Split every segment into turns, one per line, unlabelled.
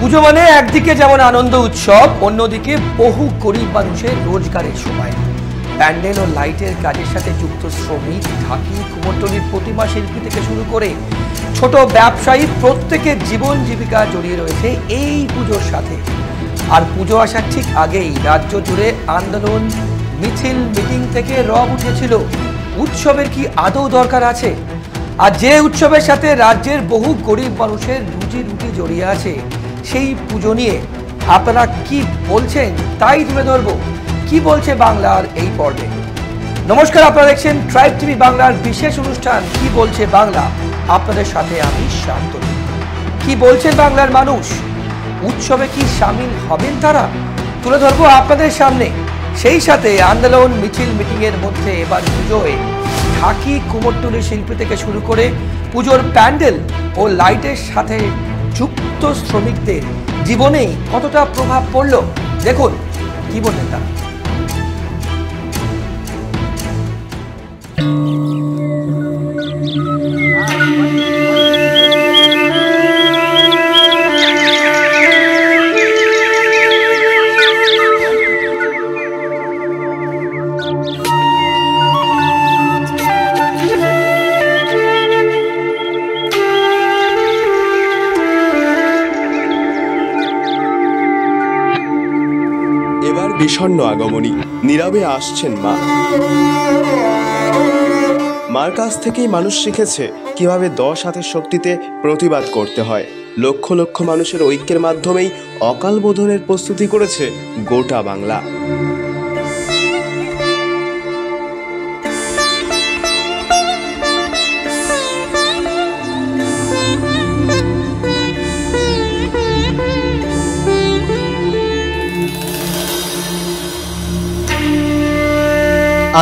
পুজো মানে একদিকে যেমন আনন্দ উৎসব, অন্যদিকে বহু গরিব মানুষের রোজগারের সময়। প্যান্ডেল ও লাইটের কাজের সাথে যুক্ত শ্রমিক, ঢাকি, কুমোরটুলির প্রতিমা শিল্পী থেকে শুরু করে ছোট ব্যবসায়ী প্রত্যেকের জীবন জীবিকা জড়িয়ে রয়েছে এই পুজোর সাথে। আর পুজো আসার ঠিক আগেই রাজ্য জুড়ে আন্দোলন, মিছিল, মিটিং থেকে রব উঠেছিল উৎসবের কি আদৌ দরকার আছে। আর যে উৎসবের সাথে রাজ্যের বহু গরিব মানুষের রুজি রুটি জড়িয়ে আছে, সেই পুজো নিয়ে আপনারা কি বলছেন তাই তুলে ধরবো কি বলছে বাংলার এই পর্বে। নমস্কার, আপনারা দেখছেন ট্রাইব টিভি বাংলার বিশেষ অনুষ্ঠান কি বলছে বাংলা। আপনাদের সাথে আমি শান্তনু। কি বলছেন বাংলার মানুষ, উৎসবে কি সামিল হবেন তারা, তুলে ধরবো আপনাদের সামনে। সেই সাথে আন্দোলন, মিছিল, মিটিং এর মধ্যে এবার পুজোয় ঢাকি, কুমোরটুলি শিল্পী থেকে শুরু করে পুজোর প্যান্ডেল ও লাইটের সাথে যুক্ত শ্রমিকদের জীবনে কতটা প্রভাব পড়লো, দেখুন কি বললেন তারা।
বিষণ্ণ আগমনী, নীরবে আসছেন মা। মার কাছ থেকেই মানুষ শিখেছে কিভাবে 10 হাতের শক্তিতে প্রতিবাদ করতে হয়। লক্ষ লক্ষ মানুষের ঐক্যের মাধ্যমেই অকাল বোধনের প্রস্তুতি করেছে গোটা বাংলা।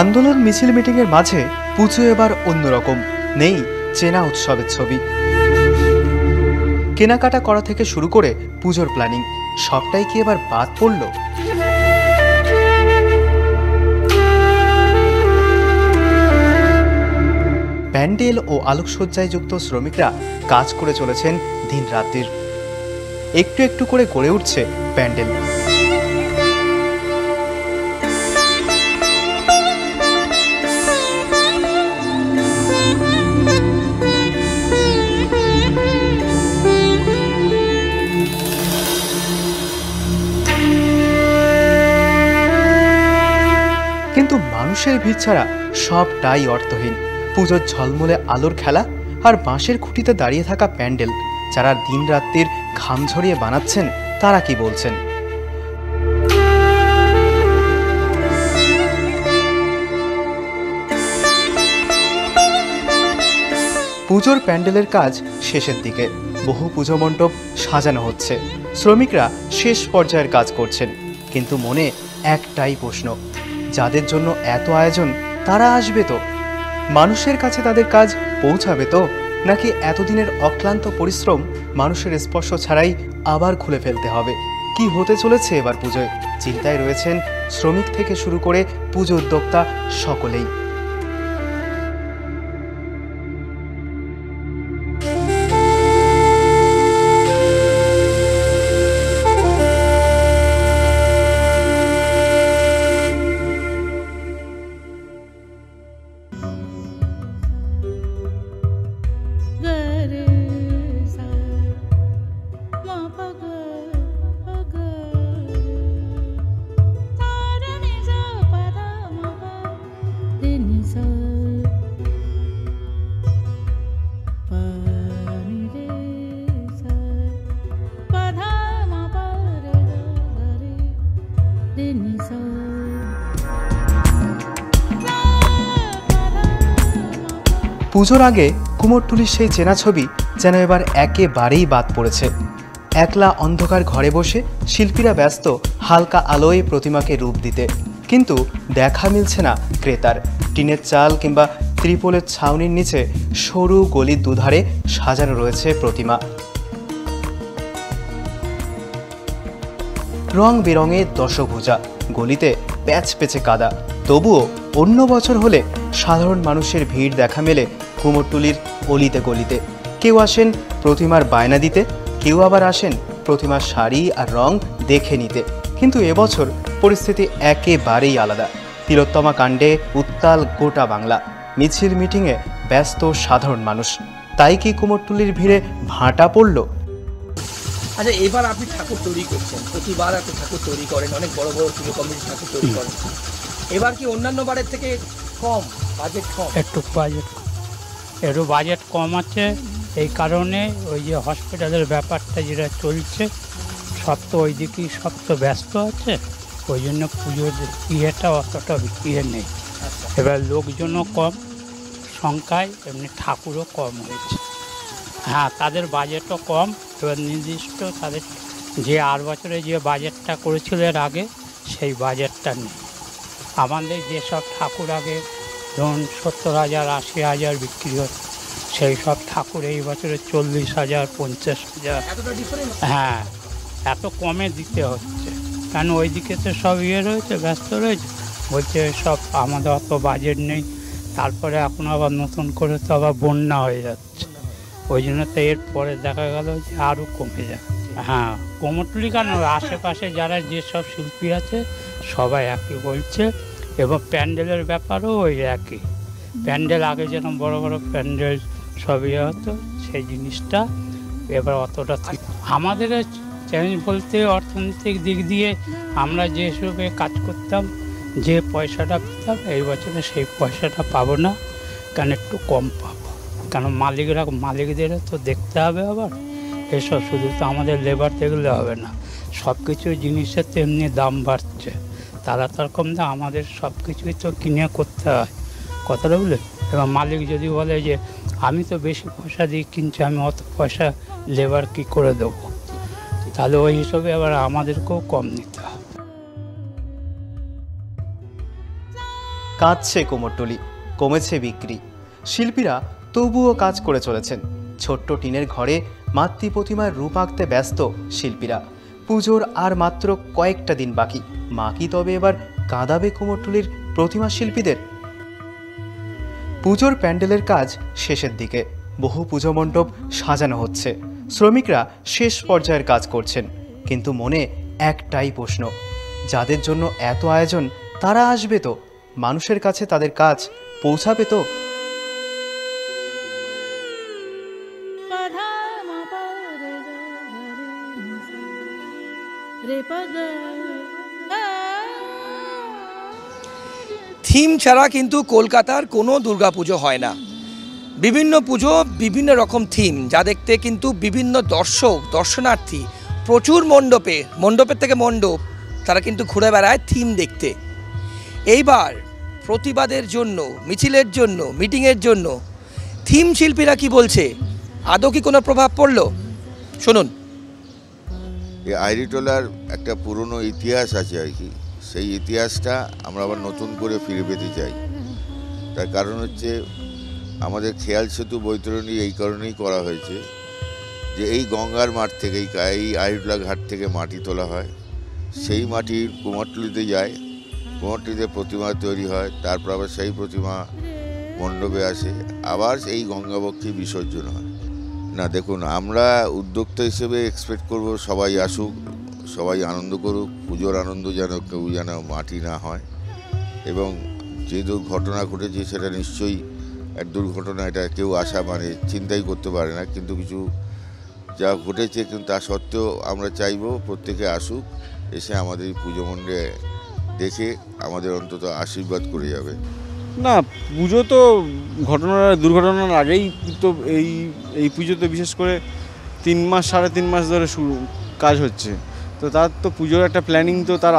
আন্দোলন, মিছিল, মিটিং এর মাঝে পুজো এবার অন্যরকম। নেই চেনা উৎসবের ছবি। কেনাকাটা করা থেকে শুরু করে পুজোর প্ল্যানিং সবটাই কি এবার বাদ পড়ল? প্যান্ডেল ও আলোকসজ্জায় যুক্ত শ্রমিকরা কাজ করে চলেছেন দিন রাত্রির। একটু একটু করে গড়ে উঠছে প্যান্ডেল। কিন্তু মানুষের ভিড় ছাড়া সবটাই অর্থহীন। পুজোর ঝলমলে আলোর খেলা আর বাঁশের খুঁটিতে দাঁড়িয়ে থাকা প্যান্ডেল যারা দিন রাত্রির ঘাম ঝরিয়ে বানাচ্ছেন, তারা কি বলছেন? পুজোর প্যান্ডেলের কাজ শেষের দিকে। বহু পুজো মণ্ডপ সাজানো হচ্ছে। শ্রমিকরা শেষ পর্যায়ের কাজ করছেন। কিন্তু মনে একটাই প্রশ্ন, যাদের জন্য এত আয়োজন তারা আসবে তো? মানুষের কাছে তাদের কাজ পৌঁছাবে তো? নাকি এতদিনের অক্লান্ত পরিশ্রম মানুষের স্পর্শ ছাড়াই আবার খুলে ফেলতে হবে? কি হতে চলেছে এবার পুজোয়? চিন্তায় রয়েছেন শ্রমিক থেকে শুরু করে পুজো উদ্যোক্তা সকলেই। পুজোর আগে কুমোরটুলির সেই চেনা ছবি যেন এবার একেবারেই বাদ পড়েছে। একলা অন্ধকার ঘরে বসে শিল্পীরা ব্যস্ত হালকা আলোয় প্রতিমাকে রূপ দিতে, কিন্তু দেখা মিলছে না ক্রেতার। টিনের চাল কিংবা ত্রিপলের ছাউনির নিচে সরু গলির দুধারে সাজানো রয়েছে প্রতিমা। রং বেরঙের দশভুজা, গলিতে প্যাচ পেচে কাদা। তবুও অন্য বছর হলে সাধারণ মানুষের ভিড় দেখা মেলে কুমোরটুলির অলিতে গলিতে। কেউ আসেন প্রতিমার বায়না দিতে, কেউ আবার আসেন প্রতিমার শাড়ি আর রং দেখে নিতে। কিন্তু এবছর পরিস্থিতি একেবারেই আলাদা। তিলোত্তমা কাণ্ডে উত্তাল গোটা বাংলা। মিছিল মিটিংয়ে ব্যস্ত সাধারণ মানুষ। তাই কি কুমোরটুলির ভিড়ে ভাটা পড়ল?
আচ্ছা, এবার আপনি ঠাকুর তৈরি করছেন, প্রতিবার আপনি ঠাকুর তৈরি করেন, অনেক বড় বড় পুজো কমিটি ঠাকুর তৈরি করেন, এবার কি অন্যান্য বারের থেকে কম বাজেট? কম,
একটু বাজেট কম আছে। এই কারণে ওই যে হসপিটালের ব্যাপারটা যেটা চলছে, সব তো ওই দিকেই সব তো ব্যস্ত আছে, ওই জন্য পুজোর ইয়েটা অতটা ইয়ে নেই। এবার লোকজনও কম সংখ্যায়, এমনি ঠাকুরও কম হয়েছে। হ্যাঁ, তাদের বাজেটও কম। এবার নির্দিষ্ট তাদের যে 8 বছরে যে বাজেটটা করেছিল এর আগে, সেই বাজেটটা নেই। আমাদের যেসব ঠাকুর আগে ধরুন 70,000 80,000 বিক্রি হচ্ছে, সেই সব ঠাকুর এই বছরে 40,000 50,000। হ্যাঁ, এত কমে দিতে হচ্ছে, কেন ওইদিকে তো সব ইয়ে রয়েছে, ব্যস্ত রয়েছে, বলছে সব আমাদের অত বাজেট নেই। তারপরে এখন আবার নতুন করে তো আবার বন্যা হয়ে যাচ্ছে, ওই জন্য তো এরপরে দেখা গেল যে আরও কমে যাচ্ছে। হ্যাঁ, কুমোরটুলি কেন আশেপাশে যারা যেসব শিল্পী আছে সবাই একই বলছে। এবং প্যান্ডেলের ব্যাপারও ওই একই। প্যান্ডেল আগে যেরকম বড় বড় প্যান্ডেল সব ইয়ে হতো, সেই জিনিসটা এবার অতটা আমাদের চ্যালেঞ্জ বলতে অর্থনৈতিক দিক দিয়ে আমরা যেসবে কাজ করতাম, যে পয়সাটা পেতাম, এই বছরে সেই পয়সাটা পাবো না, কেন একটু কম পাবো। কেন মালিকদেরও তো দেখতে হবে আবার, এসব শুধু তো আমাদের লেবার দেখলে হবে না, সব কিছু জিনিসের তো এমনি দাম বাড়ছে, তারা তার কম দাম, আমাদের সব কিছুই তো কিনে করতে হয়, কথাটা বলে। এবার মালিক যদি বলে যে আমি তো বেশি পয়সা দিয়ে কিনছি, আমি অত পয়সা লেবার কি করে দেবো, তাহলে ওই হিসাবে আবার আমাদেরকেও কম নিতে হবে।
কাঁদছে কুমোরটুলি, কমেছে বিক্রি। শিল্পীরা তবুও কাজ করে চলেছেন। ছোট্ট টিনের ঘরে মাতৃ প্রতিমার রূপ আঁকতে ব্যস্ত শিল্পীরা। পুজোর আর মাত্র কয়েকটা দিন বাকি। মা কি তবে এবার কাঁদাবে কুমোরটুলির প্রতিমা শিল্পীদের? পুজোর প্যান্ডেলের কাজ শেষের দিকে। বহু পুজো মণ্ডপ সাজানো হচ্ছে। শ্রমিকরা শেষ পর্যায়ের কাজ করছেন। কিন্তু মনে একটাই প্রশ্ন, যাদের জন্য এত আয়োজন তারা আসবে তো? মানুষের কাছে তাদের কাজ পৌঁছাবে তো?
থিম ছাড়া কিন্তু কলকাতার কোনো দুর্গাপুজো হয় না। বিভিন্ন পুজো বিভিন্ন রকম থিম, যা দেখতে কিন্তু বিভিন্ন দর্শনার্থী প্রচুর মণ্ডপের থেকে মণ্ডপ তারা কিন্তু ঘুরে বেড়ায় থিম দেখতে। এইবার প্রতিবাদের জন্য, মিছিলের জন্য, মিটিংয়ের জন্য থিম শিল্পীরা কি বলছে, আদৌ কি কোনো প্রভাব পড়ল? শুনুন।
এই আইরিটোলার একটা পুরনো ইতিহাস আছে আর কি, সেই ইতিহাসটা আমরা আবার নতুন করে ফিরে পেতে চাই। তার কারণ হচ্ছে আমাদের খেয়াল সেতু বৈতরণী এই কারণেই করা হয়েছে যে এই গঙ্গার মাঠ থেকে, এই আইরিটোলা ঘাট থেকে মাটি তোলা হয়, সেই মাটি কুমোরটুলিতে যায়, কুমোরটুলিতে প্রতিমা তৈরি হয়, তারপর আবার সেই প্রতিমা মণ্ডপে আসে, আবার এই গঙ্গাবক্ষে বিসর্জন হয়। না দেখুন, আমরা উদ্যোক্তা হিসেবে এক্সপেক্ট করব সবাই আসুক, সবাই আনন্দ করুক, পুজোর আনন্দ যেন মাটি না হয়। এবং যে ঘটনা ঘটেছে সেটা নিশ্চয়ই এক দুর্ঘটনা, এটা কেউ আশা চিন্তাই করতে পারে না, কিন্তু কিছু যা ঘটেছে, কিন্তু তা সত্ত্বেও আমরা চাইব প্রত্যেকে আসুক, এসে আমাদের পুজো মণ্ডপে দেখে আমাদের অন্তত আশীর্বাদ করে যাবে।
না, পুজো তো দুর্ঘটনার আগেই তো এই পুজো তো বিশেষ করে 3 মাস 3.5 মাস ধরে কাজ হচ্ছে, তো তার তো পুজোর একটা প্ল্যানিং তো তার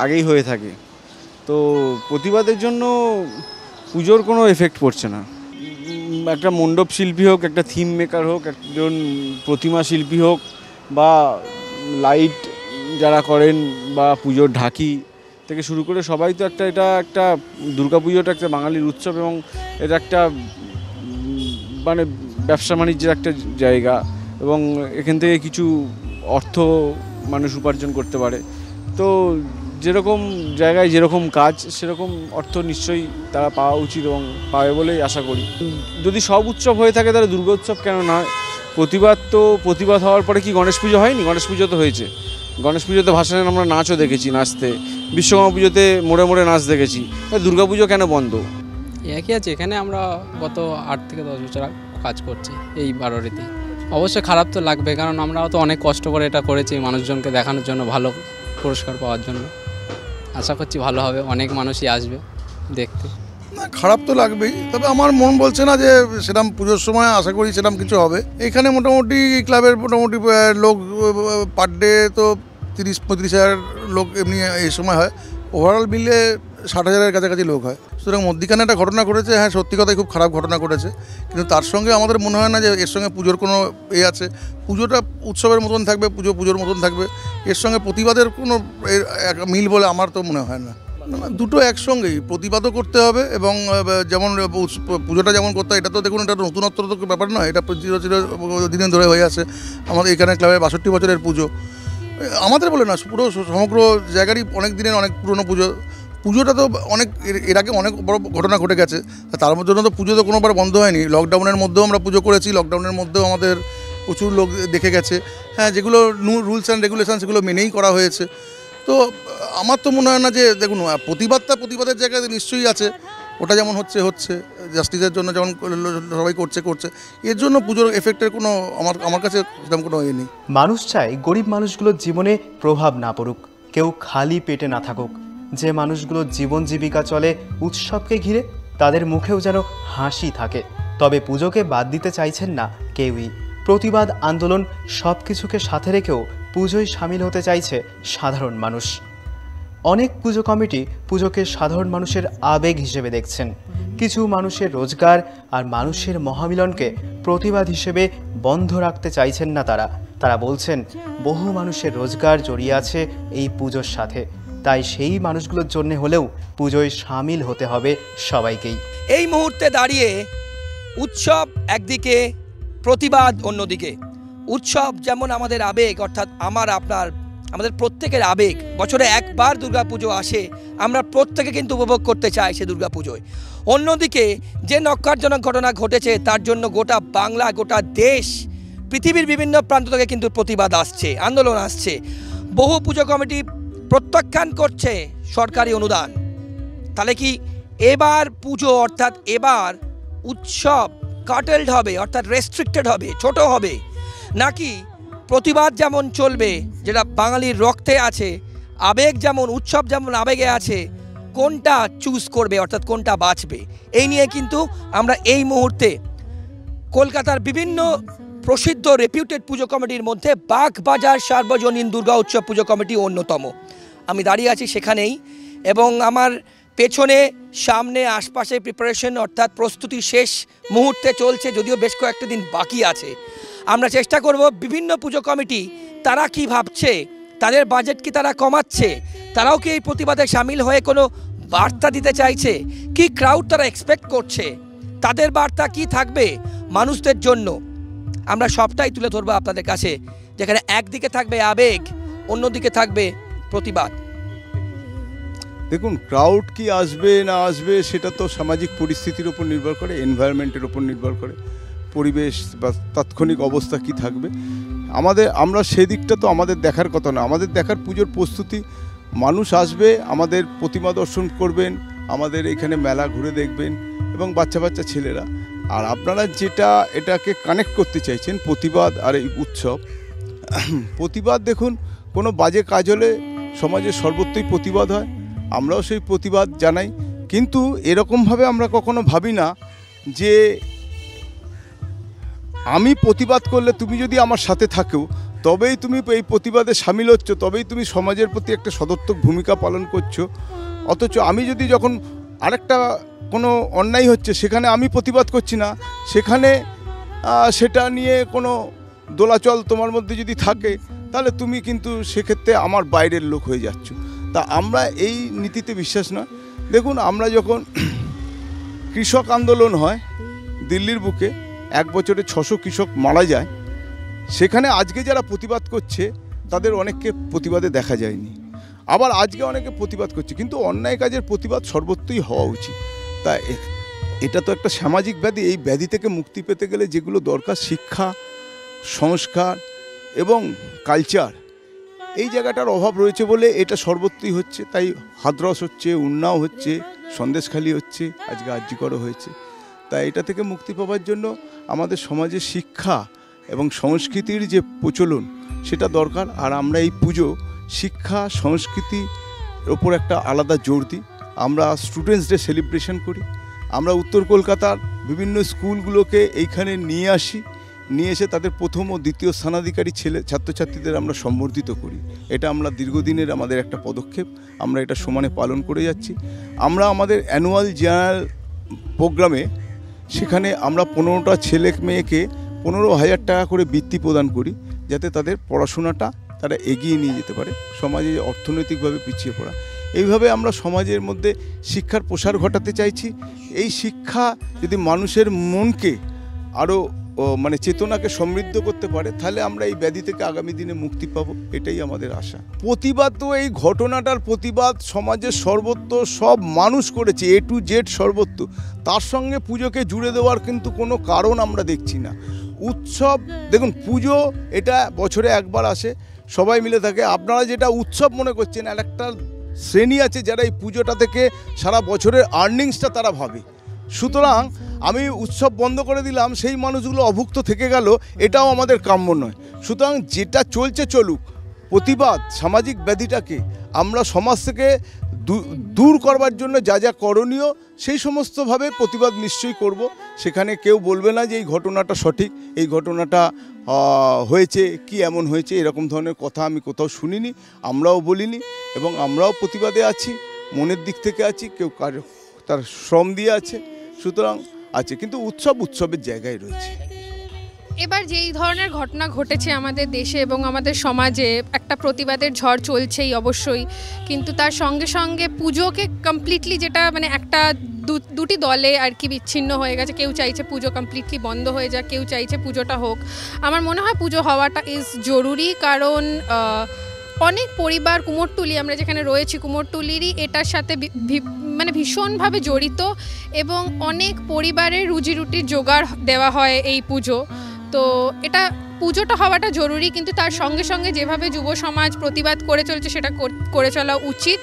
আগেই হয়ে থাকে। তো প্রতিবাদের জন্য পুজোর কোনো এফেক্ট পড়ছে না। একটা মণ্ডপ শিল্পী হোক, একটা থিম মেকার হোক, একজন প্রতিমা শিল্পী হোক, বা লাইট যারা করেন, বা পুজোর ঢাকি থেকে শুরু করে সবাই তো এটা একটা দুর্গাপুজোটা একটা বাঙালির উৎসব, এবং এটা একটা ব্যবসা বাণিজ্যের একটা জায়গা, এবং এখান থেকে কিছু অর্থ মানুষ উপার্জন করতে পারে। তো যেরকম জায়গায় যেরকম কাজ, সেরকম অর্থ নিশ্চয়ই তারা পাওয়া উচিত এবং পাবে বলেই আশা করি। যদি সব উৎসব হয়ে থাকে তাহলে দুর্গা উৎসব কেন নয়? প্রতিবাদ হওয়ার পরে কি গণেশ পুজো হয়নি? গণেশ পুজো তো হয়েছে। গণেশ পুজোতে ভাসানে আমরা নাচও দেখেছি, নাচতে। বিশ্বকর্মা পুজোতে মোড়ে মোড়ে নাচ দেখেছি। দুর্গা পুজো কেন বন্ধ?
একই আছে, এখানে আমরা গত 8 থেকে 10 বছর কাজ করছি এই বারোরিতে। অবশ্যই খারাপ তো লাগবে, কারণ আমরাও তো অনেক কষ্ট করে এটা করেছি মানুষজনকে দেখানোর জন্য, ভালো পুরস্কার পাওয়ার জন্য। আশা করছি ভালো হবে, অনেক মানুষই আসবে দেখতে।
না, খারাপ তো লাগবেই, তবে আমার মন বলছে না যে সেরকম পুজোর সময় আশা করি সেরকম কিছু হবে। এখানে মোটামুটি ক্লাবের মোটামুটি লোক পার ডে তো 30-35 হাজার লোক এমনি এই সময় হয়। ওভারঅল মিলে 60,000-এর কাছাকাছি লোক হয়। সুতরাং মধ্যিখানে একটা ঘটনা ঘটেছে, হ্যাঁ সত্যি কথাই খুব খারাপ ঘটনা ঘটেছে, কিন্তু তার সঙ্গে আমাদের মনে হয় না যে এর সঙ্গে পুজোর কোনো আছে। পুজোটা উৎসবের মতন থাকবে, পুজোর মতন থাকবে, এর সঙ্গে প্রতিবাদের কোনো মিল বলে আমার তো মনে হয় না। দুটো একসঙ্গেই, প্রতিবাদও করতে হবে এবং যেমন পুজোটা যেমন করতে হয়, এটা তো দেখুন এটা নতুনত্ব তো ব্যাপার নয়, এটা দিন ধরে হয়ে আছে। আমাদের এখানে ক্লাবের 62 বছরের পুজো, আমাদের বলে না পুরো সমগ্র জায়গারই অনেক দিনের অনেক পুরনো পুজোটা তো অনেক এর আগে অনেক বড় ঘটনা ঘটে গেছে। তার জন্য তো পুজো তো কোনোবার বন্ধ হয়নি। লকডাউনের মধ্যেও আমরা পুজো করেছি, লকডাউনের মধ্যেও আমাদের প্রচুর লোক দেখে গেছে। হ্যাঁ, যেগুলো রুলস অ্যান্ড রেগুলেশন সেগুলো মেনেই করা হয়েছে। তো আমার তো মনে হয় না যে দেখুন প্রতিবাদের জায়গায় নিশ্চয়ই আছে, ওটা যেমন হচ্ছে জাস্টিসের জন্য যেমন সবাই করছে, এর জন্য পুজোর এফেক্টের কোনো আমার কাছে সেরকম কোনো ইয়ে নেই।
মানুষ চায় গরিব মানুষগুলোর জীবনে প্রভাব না পড়ুক, কেউ খালি পেটে না থাকুক। যে মানুষগুলোর জীবন জীবিকা চলে উৎসবকে ঘিরে, তাদের মুখেও যেন হাসি থাকে। তবে পুজোকে বাদ দিতে চাইছেন না কেউই। প্রতিবাদ আন্দোলন সব কিছুকে সাথে রেখেও পুজোয় সামিল হতে চাইছে সাধারণ মানুষ। অনেক পুজো কমিটি পুজোকে সাধারণ মানুষের আবেগ হিসেবে দেখছেন। কিছু মানুষের রোজগার আর মানুষের মহামিলনকে প্রতিবাদ হিসেবে বন্ধ রাখতে চাইছেন না তারা বলছেন বহু মানুষের রোজগার জড়িয়ে আছে এই পুজোর সাথে, তাই সেই মানুষগুলোর জন্য হলেও পুজোয় সামিল হতে হবে সবাইকেই।
এই মুহূর্তে দাঁড়িয়ে উৎসব একদিকে, প্রতিবাদ অন্যদিকে। উৎসব যেমন আমাদের আবেগ, অর্থাৎ আমাদের প্রত্যেকের আবেগ। বছরে একবার দুর্গাপুজো আসে, আমরা প্রত্যেকে কিন্তু উপভোগ করতে চাই সে দুর্গাপুজোয়। অন্যদিকে যে নক্কারজনক ঘটনা ঘটেছে তার জন্য গোটা বাংলা, গোটা দেশ, পৃথিবীর বিভিন্ন প্রান্ত থেকে কিন্তু প্রতিবাদ আসছে, আন্দোলন আসছে। বহু পুজো কমিটি প্রত্যাখ্যান করছে সরকারি অনুদান। তাহলে কি এবার পুজো, অর্থাৎ এবার উৎসব কাটেলড হবে, অর্থাৎ রেস্ট্রিক্টেড হবে, ছোট হবে, নাকি প্রতিবাদ যেমন চলবে, যেটা বাঙালির রক্তে আছে, আবেগ যেমন, উৎসব যেমন আবেগে আছে, কোনটা চুজ করবে, অর্থাৎ কোনটা বাঁচবে? এই নিয়ে কিন্তু আমরা এই মুহূর্তে কলকাতার বিভিন্ন প্রসিদ্ধ রেপিউটেড পুজো কমিটির মধ্যে বাগবাজার সার্বজনীন দুর্গা উৎসব পুজো কমিটি অন্যতম। আমি দাঁড়িয়ে আছি সেখানেই, এবং আমার পেছনে, সামনে, আশপাশে প্রিপারেশন অর্থাৎ প্রস্তুতি শেষ মুহূর্তে চলছে, যদিও বেশ কয়েকটা দিন বাকি আছে। আমরা চেষ্টা করব বিভিন্ন পুজো কমিটি তারা কি ভাবছে, তাদের বাজেট কি তারা কমাচ্ছে, তারাও কি এই প্রতিবাদে সামিল হয়ে কোনো বার্তা দিতে চাইছে, কি ক্রাউড তারা এক্সপেক্ট করছে, তাদের বার্তা কি থাকবে মানুষদের জন্য, আমরা সবটাই তুলে ধরবো আপনাদের কাছে, যেখানে একদিকে থাকবে আবেগ, অন্যদিকে থাকবে প্রতিবাদ।
দেখুন, ক্রাউড কি আসবে না আসবে সেটা তো সামাজিক পরিস্থিতির উপর নির্ভর করে, এনভায়রনমেন্টের উপর নির্ভর করে, পরিবেশ বা তাৎক্ষণিক অবস্থা কি থাকবে। আমরা সেদিকটা তো আমাদের দেখার কথা না। আমাদের দেখার পুজোর প্রস্তুতি, মানুষ আসবে, আমাদের প্রতিমা দর্শন করবেন, আমাদের এখানে মেলা ঘুরে দেখবেন, এবং বাচ্চা ছেলেরা। আর আপনারা যেটা এটাকে কানেক্ট করতে চাইছেন, প্রতিবাদ আর এই উৎসব, প্রতিবাদ দেখুন, কোনো বাজে কাজ হলে সমাজের সর্বত্রই প্রতিবাদ হয়, আমরাও সেই প্রতিবাদ জানাই। কিন্তু এরকমভাবে আমরা কখনো ভাবি না যে আমি প্রতিবাদ করলে তুমি যদি আমার সাথে থাকো তবেই তুমি এই প্রতিবাদে সামিল হচ্ছ, তবেই তুমি সমাজের প্রতি একটা সদর্থক ভূমিকা পালন করছো। অথচ আমি যদি যখন আরেকটা কোনো অন্যায় হচ্ছে সেখানে আমি প্রতিবাদ করছি না, সেখানে সেটা নিয়ে কোনো দোলাচল তোমার মধ্যে যদি থাকে, তাহলে তুমি কিন্তু সেক্ষেত্রে আমার বাইরের লোক হয়ে যাচ্ছ। তা আমরা এই নীতিতে বিশ্বাস নয়। দেখুন, আমরা যখন কৃষক আন্দোলন হয় দিল্লির বুকে, 1 বছরে 600 কৃষক মারা যায়, সেখানে আজকে যারা প্রতিবাদ করছে তাদের অনেককে প্রতিবাদে দেখা যায়নি, আবার আজকে অনেকে প্রতিবাদ করছে। কিন্তু অন্যায় কাজের প্রতিবাদ সর্বত্রই হওয়া উচিত। তা এটা তো একটা সামাজিক ব্যাধি। এই ব্যাধি থেকে মুক্তি পেতে গেলে যেগুলো দরকার, শিক্ষা, সংস্কার এবং কালচার এই জায়গাটার অভাব রয়েছে বলে এটা সর্বত্রই হচ্ছে। তাই হাতরস হচ্ছে, উন্নাও হচ্ছে, সন্দেশখালি হচ্ছে, আজকে আরজিকরও হয়েছে। তাই এটা থেকে মুক্তি পাওয়ার জন্য আমাদের সমাজে শিক্ষা এবং সংস্কৃতির যে প্রচলন সেটা দরকার। আর আমরা এই পুজো শিক্ষা সংস্কৃতির ওপর একটা আলাদা জোর দিই। আমরা স্টুডেন্টস ডে সেলিব্রেশন করি। আমরা উত্তর কলকাতার বিভিন্ন স্কুলগুলোকে এইখানে নিয়ে আসি, নিয়ে এসে তাদের প্রথম ও দ্বিতীয় স্থানাধিকারী ছাত্রছাত্রীদের আমরা সম্বর্ধিত করি। এটা আমরা দীর্ঘদিনের আমাদের একটা পদক্ষেপ, আমরা এটা সমানে পালন করে যাচ্ছি। আমরা আমাদের অ্যানুয়াল জেনারেল প্রোগ্রামে সেখানে আমরা 15টা ছেলে মেয়েকে 15,000 টাকা করে বৃত্তি প্রদান করি, যাতে তাদের পড়াশোনাটা তারা এগিয়ে নিয়ে যেতে পারে, সমাজে অর্থনৈতিকভাবে পিছিয়ে পড়া। এইভাবে আমরা সমাজের মধ্যে শিক্ষার প্রসার ঘটাতে চাইছি। এই শিক্ষা যদি মানুষের মনকে আরও মানে চেতনাকে সমৃদ্ধ করতে পারে, তাহলে আমরা এই ব্যাধি থেকে আগামী দিনে মুক্তি পাবো, এটাই আমাদের আশা। প্রতিবাদ তো এই ঘটনাটার প্রতিবাদ সমাজের সর্বত্র সব মানুষ করেছে, A to Z সর্বত্র। তার সঙ্গে পুজোকে জুড়ে দেওয়ার কিন্তু কোনো কারণ আমরা দেখছি না। উৎসব দেখুন, পুজো এটা বছরে একবার আসে, সবাই মিলে থাকে। আপনারা যেটা উৎসব মনে করছেন, আর একটা শ্রেণী আছে যারা এই পুজোটা থেকে সারা বছরের আর্নিংসটা তারা ভাবে। সুতরাং আমি উৎসব বন্ধ করে দিলাম, সেই মানুষগুলো অভুক্ত থেকে গেল, এটাও আমাদের কাম্য নয়। সুতরাং যেটা চলছে চলুক। প্রতিবাদ সামাজিক ব্যাধিটাকে আমরা সমাজ থেকে দূর করবার জন্য যা যা করণীয় সেই সমস্তভাবে প্রতিবাদ নিশ্চয়ই করব। সেখানে কেউ বলবে না যে এই ঘটনাটা সঠিক, এই ঘটনাটা হয়েছে কি এমন হয়েছে, এরকম ধরনের কথা আমি কোথাও শুনিনি, আমরাও বলিনি, এবং আমরাও প্রতিবাদে আছি, মনের দিক থেকে আছি, কেউ তার শ্রম দিয়ে আছে, সুতরাং আছে। কিন্তু উৎসবের জায়গায় রয়েছে।
এবার যেই ধরনের ঘটনা ঘটেছে আমাদের দেশে এবং আমাদের সমাজে, একটা প্রতিবাদের ঝড় চলছেই অবশ্যই, কিন্তু তার সঙ্গে সঙ্গে পুজোকে কমপ্লিটলি, যেটা মানে একটা দুটি দলে আর কি বিচ্ছিন্ন হয়ে গেছে। কেউ চাইছে পুজো কমপ্লিটলি বন্ধ হয়ে যাক, কেউ চাইছে পুজোটা হোক। আমার মনে হয় পুজো হওয়াটা ইজ জরুরি, কারণ অনেক পরিবার, কুমোরটুলি আমরা যেখানে রয়েছি, কুমোরটুলিরই এটার সাথে মানে ভীষণভাবে জড়িত, এবং অনেক পরিবারের রুজি রুটির জোগাড় দেওয়া হয় এই পুজো। তো এটা পুজোটা হওয়াটা জরুরি, কিন্তু তার সঙ্গে সঙ্গে যেভাবে যুব সমাজ প্রতিবাদ করে চলছে সেটা করে চলা উচিত,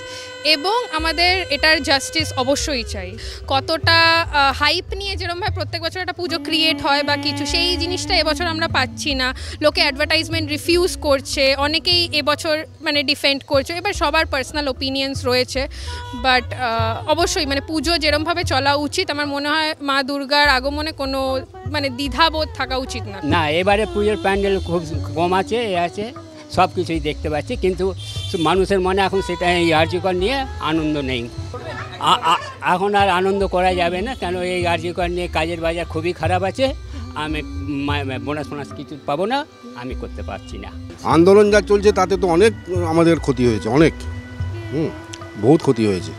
এবং আমাদের এটার জাস্টিস অবশ্যই চাই। কতটা হাইপ নিয়ে যেরকমভাবে প্রত্যেক বছর একটা পুজো ক্রিয়েট হয় বা কিছু, সেই জিনিসটা এবছর আমরা পাচ্ছি না। লোকে অ্যাডভার্টাইজমেন্ট রিফিউজ করছে, অনেকেই এবছর মানে ডিফেন্ড করছে। এবার সবার পার্সোনাল ওপিনিয়ন্স রয়েছে, বাট অবশ্যই মানে পুজো যেরকমভাবে চলা উচিত। আমার মনে হয় মা দুর্গার আগমনে কোনো মানে দ্বিধাবোধ থাকা উচিত না।
না, এবারে পুজোর প্যান্ডেল খুব কম আছে, আছে সব কিছুই দেখতে পাচ্ছি, কিন্তু মানুষের মনে এখন সেটা এই আরজিকর নিয়ে আনন্দ নেই। এখন আর আনন্দ করা যাবে না, কেন এই আরজিকর নিয়ে কাজের বাজার খুবই খারাপ আছে। আমি বোনাস কিছু পাবো না, আমি করতে পারছি না।
আন্দোলন যা চলছে তাতে তো অনেক আমাদের ক্ষতি হয়েছে, অনেক বহুত ক্ষতি হয়েছে।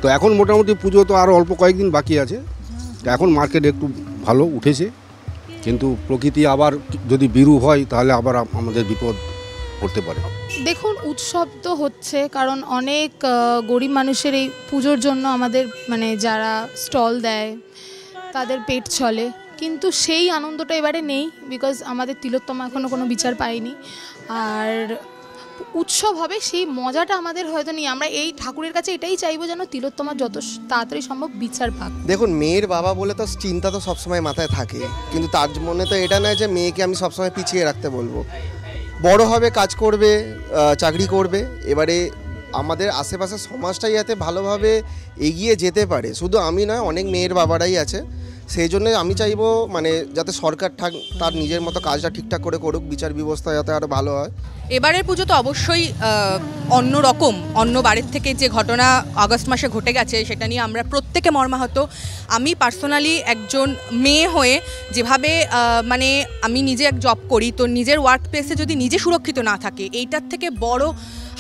তো এখন মোটামুটি পুজো তো আরও অল্প কয়েকদিন বাকি আছে, তো এখন মার্কেট একটু ভালো উঠেছে, কিন্তু প্রকৃতি আবার যদি বিরূপ হয় তাহলে আবার আমাদের বিপদ পড়তে পারে।
দেখুন, উৎসব তো হচ্ছে, কারণ অনেক গরিব মানুষের এই পুজোর জন্য আমাদের মানে যারা স্টল দেয় তাদের পেট চলে, কিন্তু সেই আনন্দটা এবারে নেই, বিকজ আমাদের তিলোত্তমা এখনও কোনো বিচার পায়নি। আর উৎসব হবে, সেই মজাটা আমাদের হয়তো নেই। আমরা এই ঠাকুরের কাছে এটাই চাইবো যেন তিলোত্তমার যত তাড়াতাড়ি সম্ভব বিচার পাক।
দেখুন, মেয়ের বাবা বলে তো চিন্তা তো সবসময় মাথায় থাকে, কিন্তু তার মনে তো এটা নয় যে মেয়েকে আমি সবসময় পিছিয়ে রাখতে বলবো। বড় হবে, কাজ করবে, চাকরি করবে। এবারে আমাদের আশেপাশের সমাজটাই যাতে ভালোভাবে এগিয়ে যেতে পারে, শুধু আমি নয়, অনেক মেয়ের বাবারাই আছে। সেই জন্য আমি চাইবো মানে যাতে সরকার তার নিজের মতো কাজটা ঠিকঠাক করে করুক, বিচার ব্যবস্থা যাতে আরও ভালো হয়।
এবারের পুজো তো অবশ্যই অন্যরকম, অন্য বারের থেকে যে ঘটনা আগস্ট মাসে ঘটে গেছে সেটা নিয়ে আমরা প্রত্যেকে মর্মাহত। আমি পার্সোনালি একজন মেয়ে হয়ে যেভাবে মানে আমি নিজে এক জব করি, তো নিজের ওয়ার্ক প্লেসে যদি নিজে সুরক্ষিত না থাকে, এইটার থেকে বড়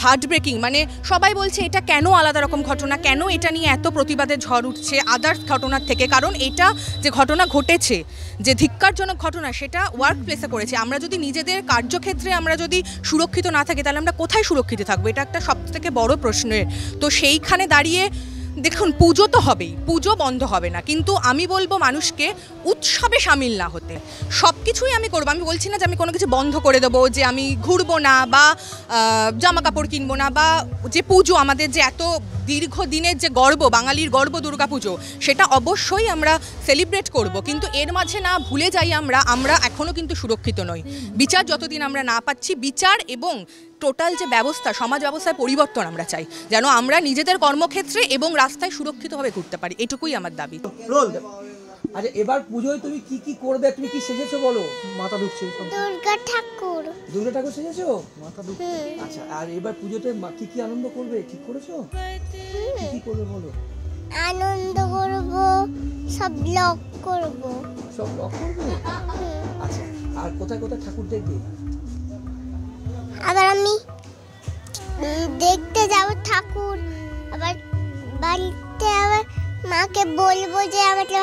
হার্ট ব্রেকিং মানে সবাই বলছে এটা কেন আলাদা রকম ঘটনা, কেন এটা নিয়ে এত প্রতিবাদের ঝড় উঠছে আদার্স ঘটনার থেকে। কারণ এটা যে ঘটনা ঘটেছে, যে ধিক্কারজনক ঘটনা, সেটা ওয়ার্ক প্লেসে করেছে। আমরা যদি নিজেদের কার্যক্ষেত্রে আমরা যদি সুরক্ষিত না থাকি, তাহলে আমরা কোথায় সুরক্ষিত থাকবো? এটা একটা সবথেকে বড় প্রশ্নের। তো সেইখানে দাঁড়িয়ে দেখুন, পুজো তো হবেই, পুজো বন্ধ হবে না, কিন্তু আমি বলবো মানুষকে উৎসবে সামিল না হতে। সব কিছুই আমি করবো, আমি বলছি না যে আমি কোনো কিছু বন্ধ করে দেবো, যে আমি ঘুরবো না বা জামা কাপড় কিনবো না, বা যে পুজো আমাদের যে এত দীর্ঘদিনের যে গর্ব, বাঙালির গর্ব দুর্গা পুজো, সেটা অবশ্যই আমরা সেলিব্রেট করব, কিন্তু এর মাঝে না ভুলে যাই আমরা এখনও কিন্তু সুরক্ষিত নই। বিচার যতদিন আমরা না পাচ্ছি, বিচার এবং টোটাল যে ব্যবস্থা, সমাজ ব্যবস্থার পরিবর্তন আমরা চাই, যেন আমরা নিজেদের কর্মক্ষেত্রে এবং রাস্তায় সুরক্ষিতভাবে ঘুরতে পারি, এটুকুই আমার দাবি।
আচ্ছা, এবার পুজোয় তুমি কি কি করবে, তুমি কি সেজেছো বলো? মাথা ঢুকছে। দুর্গা ঠাকুর সেজেছো? মাথা ঢুকছে। আচ্ছা, আর এবার পুজোতে কি কি আনন্দ করবে ঠিক করেছো? কি কি করবে বলো?
আনন্দ করব, সব ব্লগ করব।
সব ব্লগ করবে? আচ্ছা, আর কোথায় কোথায় ঠাকুর দেখবে?
আবার আমি দেখতে যাব ঠাকুর, আবার বাড়িতে আবার মাকে বলবো যে আমাকে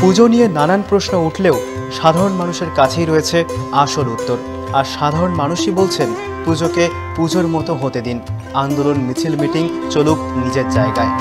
পুজো নিয়ে নানান প্রশ্ন উঠলেও সাধারণ মানুষের কাছেই রয়েছে আসল উত্তর। আর সাধারণ মানুষই বলছেন পুজোকে পুজোর মতো হতে দিন, আন্দোলন মিছিল মিটিং চলুক নিজের জায়গায়।